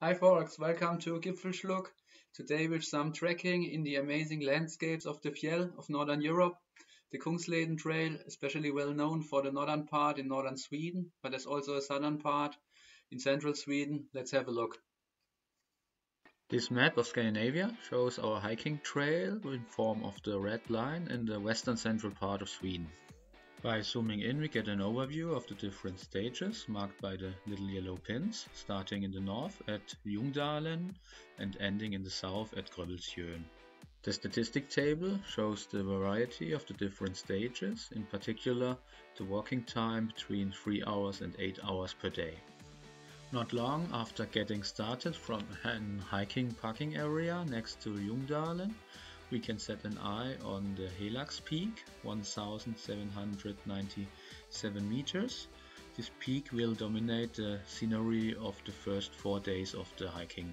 Hi folks, welcome to Gipfelschluck. Today with some trekking in the amazing landscapes of the Fjell of Northern Europe. The Kungsleden trail, especially well known for the northern part in northern Sweden, but there's also a southern part in central Sweden. Let's have a look. This map of Scandinavia shows our hiking trail in form of the red line in the western central part of Sweden. By zooming in, we get an overview of the different stages marked by the little yellow pins, starting in the north at Ljungdalen and ending in the south at Grövelsjön. The statistic table shows the variety of the different stages, in particular the walking time between 3 hours and 8 hours per day. Not long after getting started from a hiking parking area next to Ljungdalen, we can set an eye on the Helags peak, 1797 meters. This peak will dominate the scenery of the first 4 days of the hiking.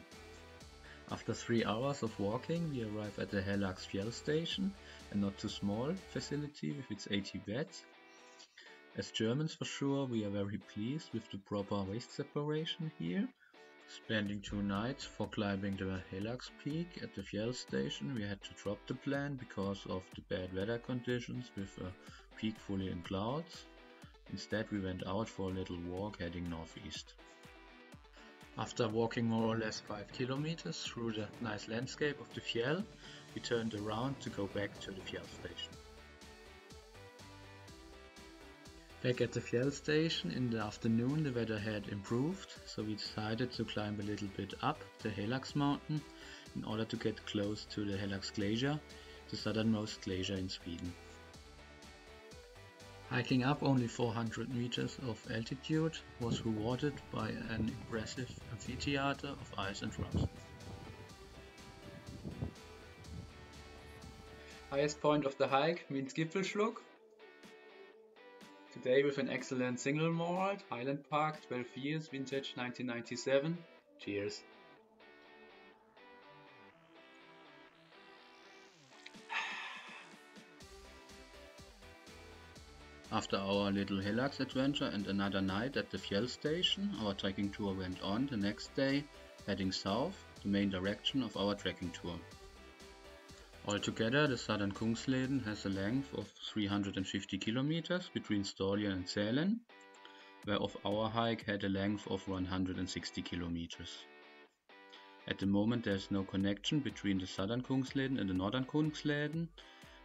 After 3 hours of walking, we arrive at the Helags Fjällstation, a not too small facility with its 80 beds. As Germans for sure, we are very pleased with the proper waste separation here. Spending 2 nights for climbing the Helags peak at the Fjällstation, we had to drop the plan because of the bad weather conditions with a peak fully in clouds. Instead we went out for a little walk heading northeast. After walking more or less 5 kilometers through the nice landscape of the Fjell, we turned around to go back to the Fjällstation. Back at the Fjällstation in the afternoon the weather had improved, so we decided to climb a little bit up the Helags mountain in order to get close to the Helags glacier, the southernmost glacier in Sweden. Hiking up only 400 meters of altitude was rewarded by an impressive amphitheater of ice and rocks. Highest point of the hike means Gipfelschluck. Today with an excellent single malt, Highland Park, 12 years, vintage 1997. Cheers! After our little Helags adventure and another night at the Fjällstation, our trekking tour went on the next day, heading south, the main direction of our trekking tour. Altogether, the southern Kungsleden has a length of 350 kilometers between Storrödtjärnstugan and Sälen, whereof our hike had a length of 160 kilometers. At the moment there is no connection between the southern Kungsleden and the northern Kungsleden.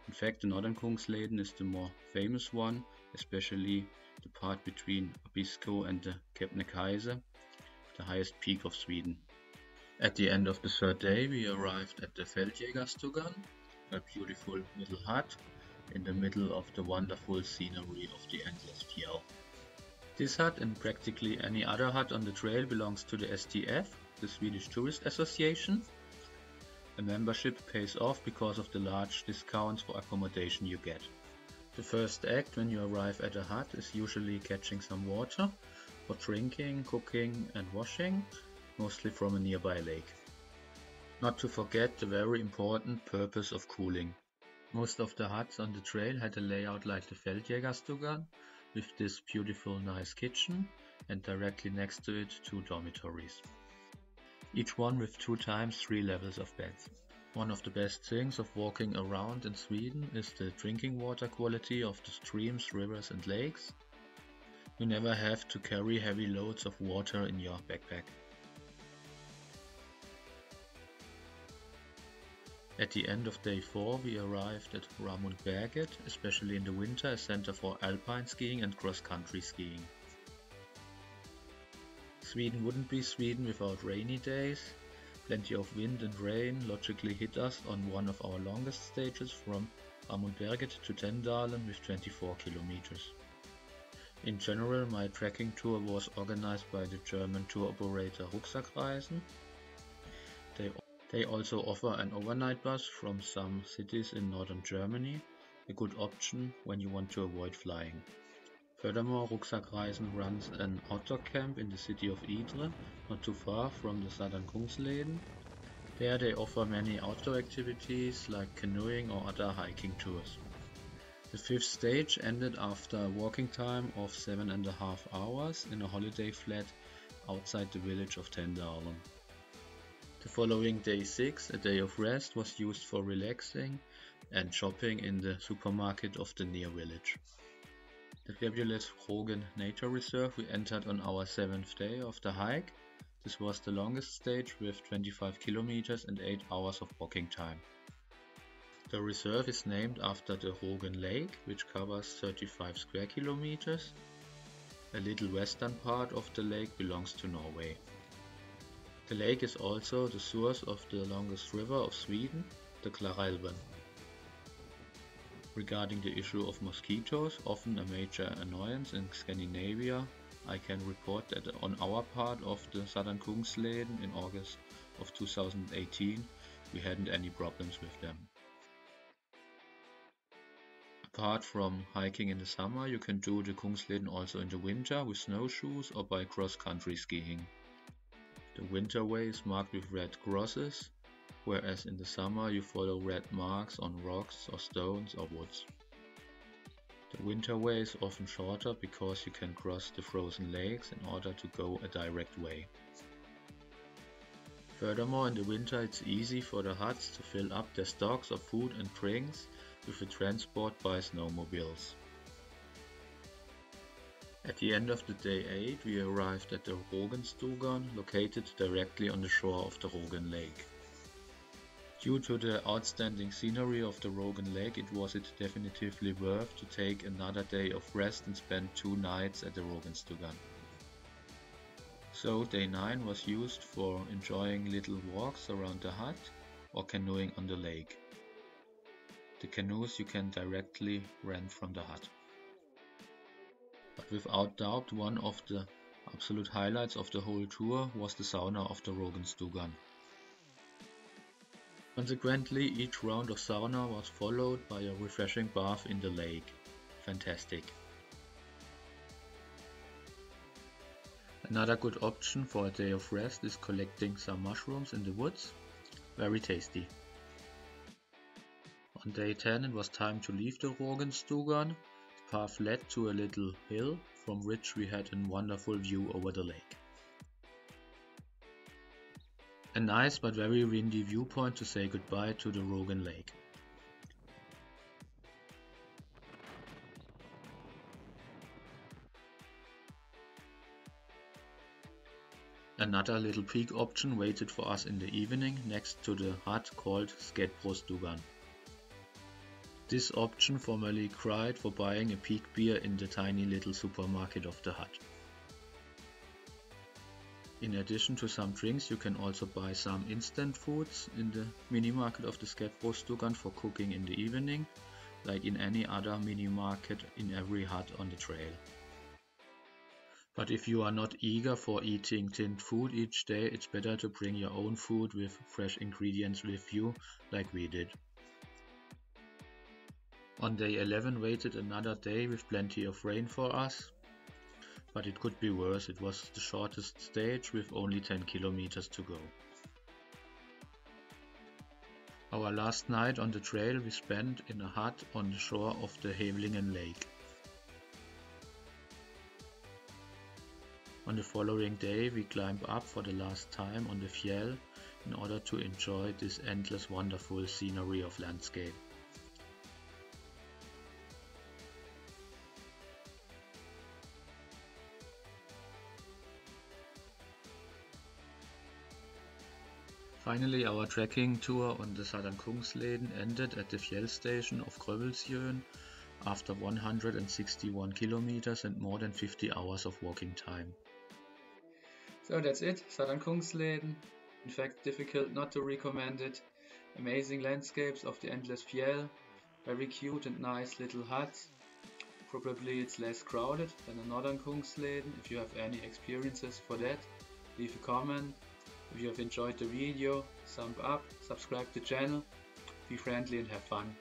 In fact, the northern Kungsleden is the more famous one, especially the part between Abisko and the Kebnekaise, the highest peak of Sweden. At the end of the third day we arrived at the Fältjägerstugan, a beautiful little hut in the middle of the wonderful scenery of the endless fjell. This hut and practically any other hut on the trail belongs to the STF, the Swedish Tourist Association. A membership pays off because of the large discounts for accommodation you get. The first act when you arrive at a hut is usually catching some water for drinking, cooking and washing, mostly from a nearby lake. Not to forget the very important purpose of cooling. Most of the huts on the trail had a layout like the Fältjägerstugan, with this beautiful nice kitchen and directly next to it 2 dormitories. Each one with 2 times 3 levels of beds. One of the best things of walking around in Sweden is the drinking water quality of the streams, rivers and lakes. You never have to carry heavy loads of water in your backpack. At the end of day 4 we arrived at Ramundberget, especially in the winter a center for alpine skiing and cross-country skiing. Sweden wouldn't be Sweden without rainy days. Plenty of wind and rain logically hit us on one of our longest stages from Ramundberget to Tänndalen with 24 kilometers. In general, my trekking tour was organized by the German tour operator Rucksackreisen. They also offer an overnight bus from some cities in northern Germany, a good option when you want to avoid flying. Furthermore, Rucksackreisen runs an outdoor camp in the city of Idre, not too far from the southern Kungsleden. There they offer many outdoor activities like canoeing or other hiking tours. The 5th stage ended after a walking time of 7.5 hours in a holiday flat outside the village of Tänndalen. The following day 6, a day of rest, was used for relaxing and shopping in the supermarket of the near village. The fabulous Rogen Nature Reserve we entered on our 7th day of the hike. This was the longest stage with 25 kilometers and 8 hours of walking time. The reserve is named after the Rogen Lake, which covers 35 square kilometers. A little western part of the lake belongs to Norway. The lake is also the source of the longest river of Sweden, the Klarälven. Regarding the issue of mosquitoes, often a major annoyance in Scandinavia, I can report that on our part of the southern Kungsleden in August of 2018, we hadn't any problems with them. Apart from hiking in the summer, you can do the Kungsleden also in the winter with snowshoes or by cross-country skiing. The winter way is marked with red crosses, whereas in the summer you follow red marks on rocks or stones or woods. The winter way is often shorter because you can cross the frozen lakes in order to go a direct way. Furthermore, in the winter it's easy for the huts to fill up their stocks of food and drinks with the transport by snowmobiles. At the end of the day 8, we arrived at the Rogenstugan, located directly on the shore of the Rogen Lake. Due to the outstanding scenery of the Rogen Lake, it was definitively worth to take another day of rest and spend 2 nights at the Rogenstugan. So day 9 was used for enjoying little walks around the hut or canoeing on the lake. The canoes you can directly rent from the hut. But without doubt, one of the absolute highlights of the whole tour was the sauna of the Rogenstugan. Consequently, each round of sauna was followed by a refreshing bath in the lake. Fantastic. Another good option for a day of rest is collecting some mushrooms in the woods. Very tasty. On day 10 it was time to leave the Rogenstugan. The path led to a little hill from which we had a wonderful view over the lake. A nice but very windy viewpoint to say goodbye to the Rogen Lake. Another little peak option waited for us in the evening next to the hut called Skedbrostugan. This option formerly cried for buying a peak beer in the tiny little supermarket of the hut. In addition to some drinks, you can also buy some instant foods in the mini market of the Skedbrostugan for cooking in the evening, like in any other mini market in every hut on the trail. But if you are not eager for eating tinned food each day, it's better to bring your own food with fresh ingredients with you, like we did. On day 11 waited another day with plenty of rain for us, but it could be worse. It was the shortest stage with only 10 kilometers to go. Our last night on the trail we spent in a hut on the shore of the Hävlingen lake. On the following day we climbed up for the last time on the fjell in order to enjoy this endless wonderful scenery of landscape. Finally, our trekking tour on the southern Kungsleden ended at the Fjällstation of Grövelsjön after 161 kilometers and more than 50 hours of walking time. So that's it, southern Kungsleden. In fact, difficult not to recommend it. Amazing landscapes of the endless fjell, very cute and nice little huts. Probably it's less crowded than the northern Kungsleden. If you have any experiences for that, leave a comment. If you have enjoyed the video, thumb up, subscribe to the channel, be friendly and have fun.